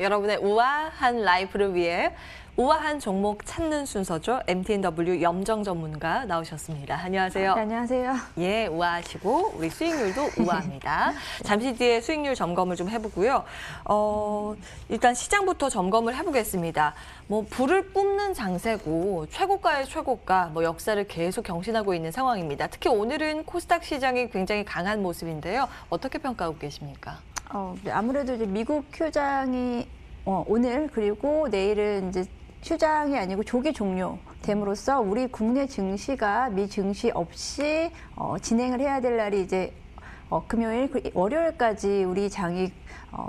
여러분의 우아한 라이프를 위해 우아한 종목 찾는 순서죠. MTNW 염정 전문가 나오셨습니다. 안녕하세요. 네, 안녕하세요. 예, 우아하시고 우리 수익률도 우아합니다. 잠시 뒤에 수익률 점검을 좀 해보고요. 일단 시장부터 점검을 해보겠습니다. 뭐 불을 뿜는 장세고 최고가의 최고가, 뭐 역사를 계속 경신하고 있는 상황입니다. 특히 오늘은 코스닥 시장이 굉장히 강한 모습인데요. 어떻게 평가하고 계십니까? 아무래도 이제 미국 휴장이 오늘 그리고 내일은 이제 휴장이 아니고 조기 종료됨으로써 우리 국내 증시가 미 증시 없이 진행을 해야 될 날이 이제 금요일, 월요일까지 우리 장이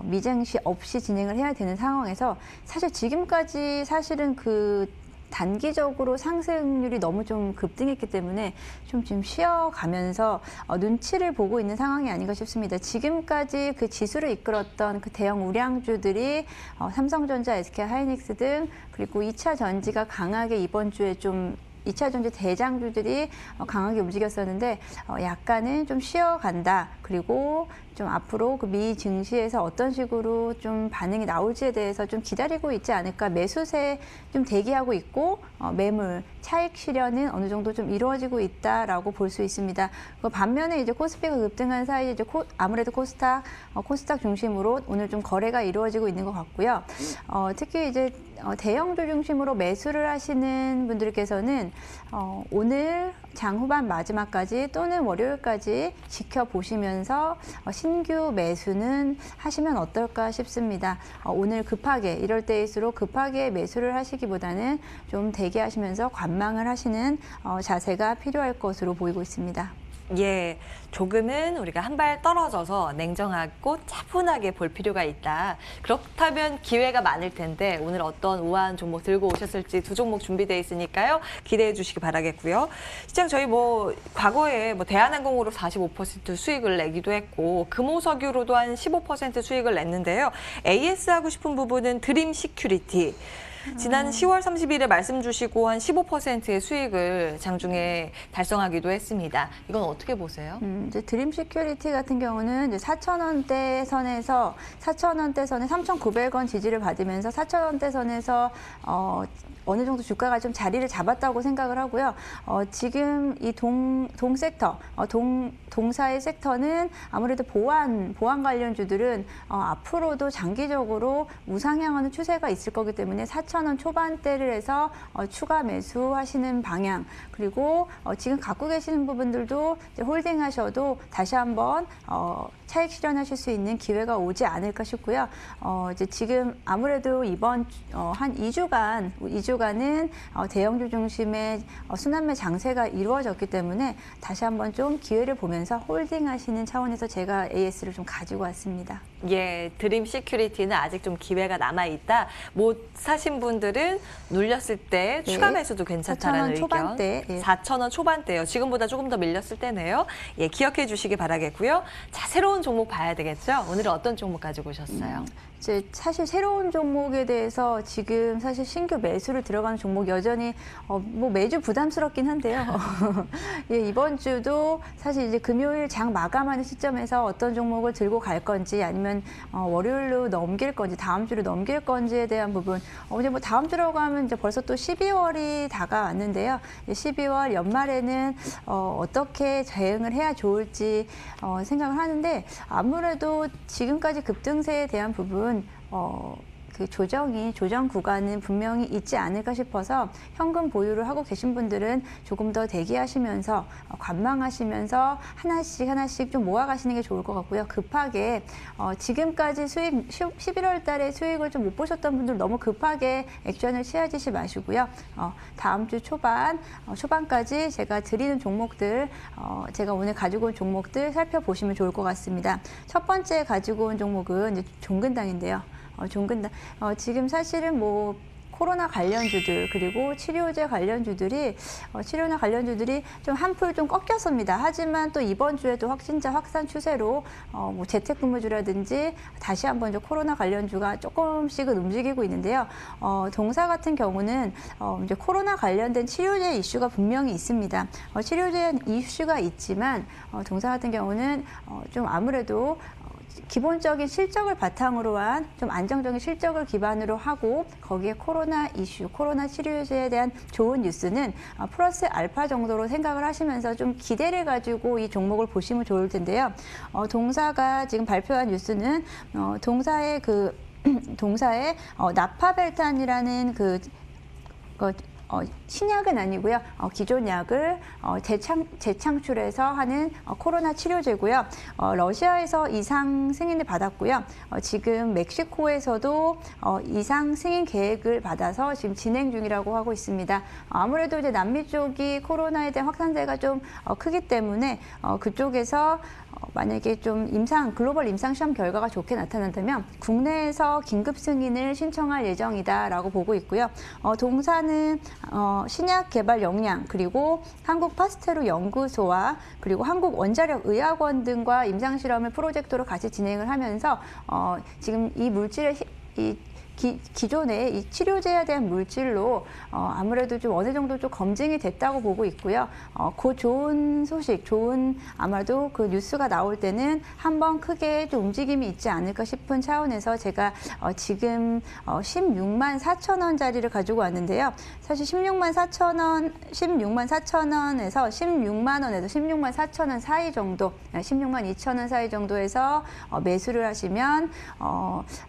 미증시 없이 진행을 해야 되는 상황에서 사실 지금까지 사실은 그 단기적으로 상승률이 너무 좀 급등했기 때문에 좀 지금 쉬어가면서 눈치를 보고 있는 상황이 아닌가 싶습니다. 지금까지 그 지수를 이끌었던 그 대형 우량주들이 삼성전자, SK하이닉스 등 그리고 2차 전지가 강하게 이번 주에 좀 2차 전지 대장주들이 강하게 움직였었는데 약간은 좀 쉬어간다. 그리고 좀 앞으로 그 미 증시에서 어떤 식으로 좀 반응이 나올지에 대해서 좀 기다리고 있지 않을까. 매수세 좀 대기하고 있고 매물 차익 실현은 어느 정도 좀 이루어지고 있다라고 볼 수 있습니다. 그 반면에 이제 코스피가 급등한 사이에 이제 아무래도 코스닥 중심으로 오늘 좀 거래가 이루어지고 있는 것 같고요. 특히 이제 대형주 중심으로 매수를 하시는 분들께서는 오늘 장 후반 마지막까지 또는 월요일까지 지켜보시면서 신규 매수는 하시면 어떨까 싶습니다. 오늘 급하게 이럴 때일수록 급하게 매수를 하시기보다는 좀 대기하시면서 관망을 하시는 자세가 필요할 것으로 보이고 있습니다. 예, 조금은 우리가 한 발 떨어져서 냉정하고 차분하게 볼 필요가 있다. 그렇다면 기회가 많을 텐데 오늘 어떤 우아한 종목 들고 오셨을지 두 종목 준비되어 있으니까요. 기대해 주시기 바라겠고요. 시장 저희 과거에 대한항공으로 45% 수익을 내기도 했고 금호석유로도 한 15% 수익을 냈는데요. AS 하고 싶은 부분은 드림 시큐리티. 지난 10월 30일에 말씀 주시고 한 15%의 수익을 장중에 달성하기도 했습니다. 이건 어떻게 보세요? 이제 드림 시큐리티 같은 경우는 이제 4,000원대 선에서 4,000원대 선에 3,900원 지지를 받으면서 4,000원대 선에서 어느 정도 주가가 좀 자리를 잡았다고 생각을 하고요. 지금 이 동 섹터, 동사의 섹터는 아무래도 보안 관련주들은 앞으로도 장기적으로 우상향하는 추세가 있을 거기 때문에 4,000원 초반대를 해서 추가 매수하시는 방향, 그리고 지금 갖고 계시는 부분들도 이제 홀딩하셔도 다시 한번 차익 실현하실 수 있는 기회가 오지 않을까 싶고요. 이제 지금 아무래도 이번 한 2주간은 대형주 중심의 순환매 장세가 이루어졌기 때문에 다시 한번 좀 기회를 보면서 홀딩하시는 차원에서 제가 AS를 좀 가지고 왔습니다. 예, 드림 시큐리티는 아직 좀 기회가 남아있다. 못 사신 분들은 눌렸을 때 추가 매수도 괜찮다라는 의견. 4,000원 초반대. 4,000원 초반대요. 지금보다 조금 더 밀렸을 때네요. 예, 기억해 주시기 바라겠고요. 자, 새로운 종목 봐야 되겠죠? 오늘은 어떤 종목 가지고 오셨어요? 이제 사실 새로운 종목에 대해서 지금 사실 신규 매수를 들어가는 종목 여전히 매주 부담스럽긴 한데요. 예, 이번 주도 사실 이제 금요일 장 마감하는 시점에서 어떤 종목을 들고 갈 건지 아니면 월요일로 넘길 건지 다음 주로 넘길 건지에 대한 부분. 이제 다음 주라고 하면 이제 벌써 또 12월이 다가왔는데요. 12월 연말에는 어떻게 대응을 해야 좋을지 생각을 하는데 아무래도 지금까지 급등세에 대한 부분 그 조정 구간은 분명히 있지 않을까 싶어서 현금 보유를 하고 계신 분들은 조금 더 대기하시면서 관망하시면서 하나씩 좀 모아가시는 게 좋을 것 같고요. 급하게 지금까지 11월 달에 수익을 좀 못 보셨던 분들 너무 급하게 액션을 취하지 마시고요. 다음 주 초반까지 제가 드리는 종목들, 제가 오늘 가지고 온 종목들 살펴보시면 좋을 것 같습니다. 첫 번째 가지고 온 종목은 이제 종근당인데요. 종근당. 지금 사실은 코로나 관련주들 그리고 치료제 관련주들이 좀 한풀 좀 꺾였습니다. 하지만 또 이번 주에도 확진자 확산 추세로 재택근무주라든지 다시 한번 이제 코로나 관련주가 조금씩은 움직이고 있는데요. 동사 같은 경우는 이제 코로나 관련된 치료제 이슈가 분명히 있습니다. 치료제 이슈가 있지만 동사 같은 경우는 좀 아무래도 기본적인 실적을 바탕으로 한 좀 안정적인 실적을 기반으로 하고 거기에 코로나 이슈, 코로나 치료제에 대한 좋은 뉴스는 플러스 알파 정도로 생각을 하시면서 좀 기대를 가지고 이 종목을 보시면 좋을 텐데요. 동사가 지금 발표한 뉴스는 동사의 나파벨탄이라는 신약은 아니고요. 기존 약을 재창출해서 하는 코로나 치료제고요. 러시아에서 이상 승인을 받았고요. 지금 멕시코에서도 이상 승인 계획을 받아서 지금 진행 중이라고 하고 있습니다. 아무래도 이제 남미 쪽이 코로나에 대한 확산세가 좀 크기 때문에 그쪽에서 만약에 좀 글로벌 임상 시험 결과가 좋게 나타난다면 국내에서 긴급 승인을 신청할 예정이다라고 보고 있고요. 동사는 신약 개발 역량 그리고 한국 파스테로 연구소와 그리고 한국 원자력 의학원 등과 임상 실험을 프로젝트로 같이 진행을 하면서 지금 이 물질의 기존의 이 치료제에 대한 물질로 아무래도 좀 어느 정도 좀 검증이 됐다고 보고 있고요. 그 좋은 소식, 아마도 그 뉴스가 나올 때는 한번 크게 좀 움직임이 있지 않을까 싶은 차원에서 제가 지금 16만 4천 원짜리를 가지고 왔는데요. 사실 16만 4천 원에서 16만 원에서 16만 4천 원 사이 정도, 16만 2천 원 사이 정도에서 매수를 하시면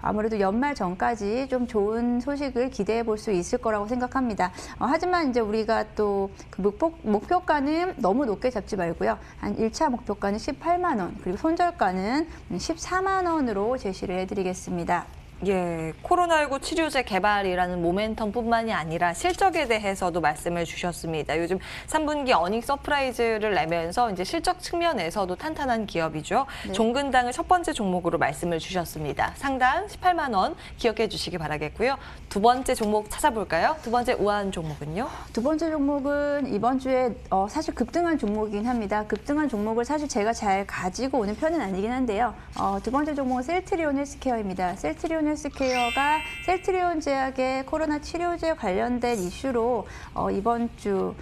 아무래도 연말 전까지 좀 좋은 소식을 기대해 볼 수 있을 거라고 생각합니다. 하지만 이제 우리가 또 그 목표가는 너무 높게 잡지 말고요. 한 1차 목표가는 18만 원, 그리고 손절가는 14만 원으로 제시를 해드리겠습니다. 예, 코로나19 치료제 개발이라는 모멘텀뿐만이 아니라 실적에 대해서도 말씀을 주셨습니다. 요즘 3분기 어닝 서프라이즈를 내면서 이제 실적 측면에서도 탄탄한 기업이죠. 네. 종근당을 첫 번째 종목으로 말씀을 주셨습니다. 상당 18만 원 기억해 주시기 바라겠고요. 두 번째 종목 찾아볼까요? 두 번째 우한 종목은요? 두 번째 종목은 이번 주에 사실 급등한 종목이긴 합니다. 급등한 종목을 사실 제가 잘 가지고 오는 편은 아니긴 한데요. 두 번째 종목은 셀트리온 헬스케어입니다. 셀트리온 헬스케어가 셀트리온 제약의 코로나 치료제 관련된 이슈로 이번 주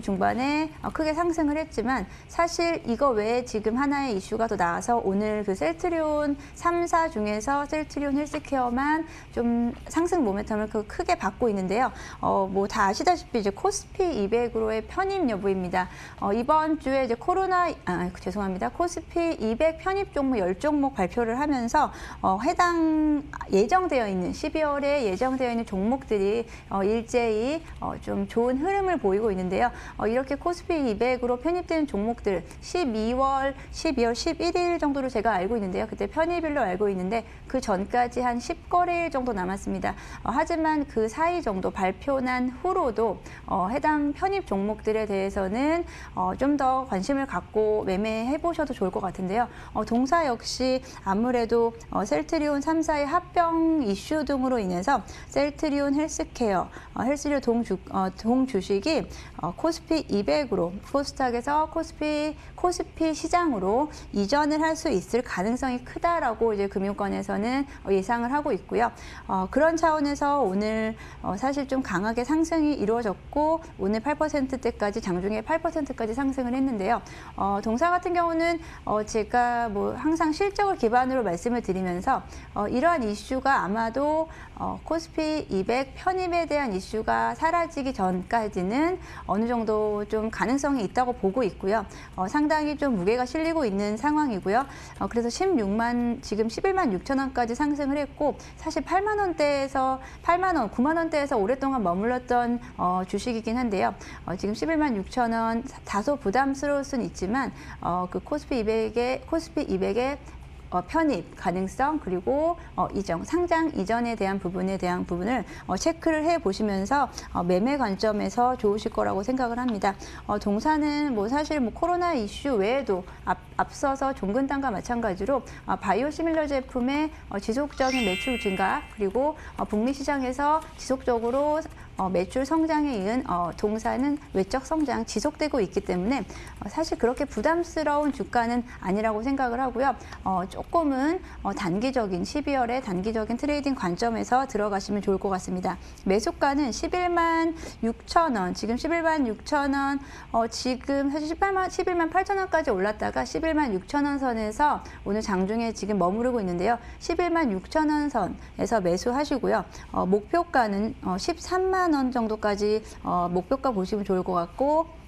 중반에 크게 상승을 했지만 사실 이거 외에 지금 하나의 이슈가 더 나와서 오늘 그 셀트리온 3사 중에서 셀트리온 헬스케어만 좀 상승 모멘텀을 크게 받고 있는데요. 뭐 다 아시다시피 이제 코스피 200으로의 편입 여부입니다. 이번 주에 이제 코스피 200 편입 종목 10종목 발표를 하면서 해당 예정되어 있는 12월에 예정되어 있는 종목들이 일제히 좀 좋은 흐름을 보이고 있는데요. 이렇게 코스피 200으로 편입된 종목들 12월 11일 정도로 제가 알고 있는데요. 그때 편입일로 알고 있는데 그 전까지 한 10거래일 정도 남았습니다. 하지만 그 사이 정도 발표 난 후로도 해당 편입 종목들에 대해서는 좀 더 관심을 갖고 매매해 보셔도 좋을 것 같은데요. 동사 역시 아무래도 셀트리온 3사의 합병 이슈 등으로 인해서 셀트리온 헬스케어, 헬스리온 동주식이 코스피 200으로 코스닥에서 코스피 시장으로 이전을 할 수 있을 가능성이 크다라고 이제 금융권에서는 예상을 하고 있고요. 그런 차원에서 오늘 사실 좀 강하게 상승이 이루어졌고 오늘 8%대까지 장중에 8%까지 상승을 했는데요. 동사 같은 경우는 제가 뭐 항상 실적을 기반으로 말씀을 드리면서 이러한 이슈가 아마도 코스피 200 편입에 대한 이슈가 사라지기 전까지는 어느 정도 좀 가능성이 있다고 보고 있고요. 상당히 좀 무게가 실리고 있는 상황이고요. 그래서 지금 11만 6천 원까지 상승을 했고 사실 8만 원대에서 9만 원대에서 오랫동안 머물렀던 주식이긴 한데요. 지금 11만 6천 원 다소 부담스러울 수는 있지만 그 코스피 200의 편입 가능성 그리고 상장 이전에 대한 부분을 체크를 해 보시면서 매매 관점에서 좋으실 거라고 생각을 합니다. 동사는 뭐 사실 뭐 코로나 이슈 외에도 앞서서 종근당과 마찬가지로 바이오 시밀러 제품의 지속적인 매출 증가 그리고 북미 시장에서 지속적으로 매출 성장에 이은 동사는 외적 성장 지속되고 있기 때문에 사실 그렇게 부담스러운 주가는 아니라고 생각을 하고요. 조금은 단기적인 12월의 단기적인 트레이딩 관점에서 들어가시면 좋을 것 같습니다. 매수가는 11만 6천 원, 지금 11만 6천 원, 지금 사실 11만 8천 원까지 올랐다가 11만 6천 원 선에서 오늘 장중에 지금 머무르고 있는데요. 11만 6천 원 선에서 매수하시고요. 목표가는 13만 원 정도까지 목표가 보시면 좋을 것 같고,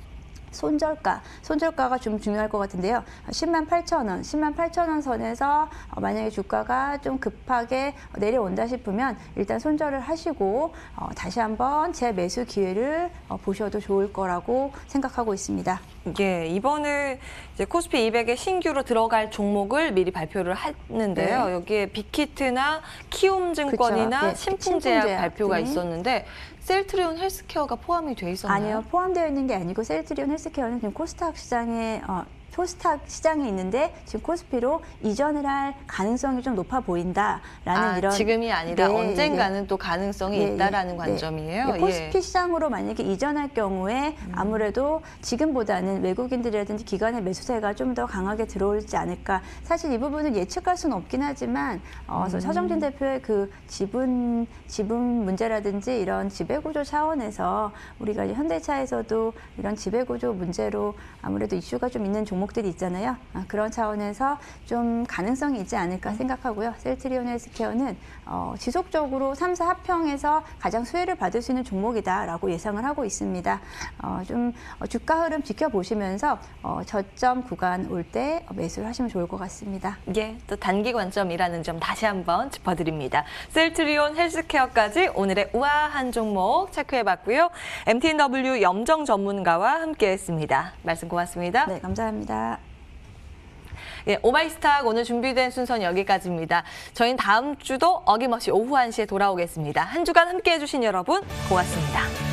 손절가가 좀 중요할 것 같은데요. 10만 8천 원, 10만 8천 원 선에서 만약에 주가가 좀 급하게 내려온다 싶으면 일단 손절을 하시고 다시 한번 재매수 기회를 보셔도 좋을 거라고 생각하고 있습니다. 예, 이번에 이제 코스피 200에 신규로 들어갈 종목을 미리 발표를 했는데요. 네. 여기에 빅히트나 키움증권이나 그쵸. 네, 신풍제약 신풍제약. 발표가 네. 있었는데 셀트리온 헬스케어가 포함이 돼 있었나요? 아니요, 포함되어 있는 게 아니고 셀트리온 헬스케어는 지금 코스닥 시장에 있는데 지금 코스피로 이전을 할 가능성이 좀 높아 보인다라는 이런, 지금이 아니라 네, 언젠가는 또 가능성이 네, 있다라는 네, 관점이에요. 네, 코스피 시장으로 만약에 이전할 경우에 아무래도 지금보다는 외국인들이라든지 기관의 매수세가 좀 더 강하게 들어올지 않을까. 사실 이 부분은 예측할 수는 없긴 하지만 서정진 대표의 그 지분 문제라든지 이런 지배구조 차원에서 우리가 현대차에서도 이런 지배구조 문제로 아무래도 이슈가 좀 있는 종목들이 있잖아요. 그런 차원에서 좀 가능성이 있지 않을까 생각하고요. 셀트리온 헬스케어는 지속적으로 3사 합평에서 가장 수혜를 받을 수 있는 종목이다라고 예상을 하고 있습니다. 좀 주가 흐름 지켜보시면서 저점 구간 올 때 매수를 하시면 좋을 것 같습니다. 예, 또 단기 관점이라는 점 다시 한번 짚어드립니다. 셀트리온 헬스케어까지 오늘의 우아한 종목 체크해봤고요. MTNW 염정 전문가와 함께했습니다. 말씀 고맙습니다. 네, 감사합니다. 예, 오마이스탁 오늘 준비된 순서는 여기까지입니다. 저희는 다음 주도 어김없이 오후 1시에 돌아오겠습니다. 한 주간 함께해 주신 여러분 고맙습니다.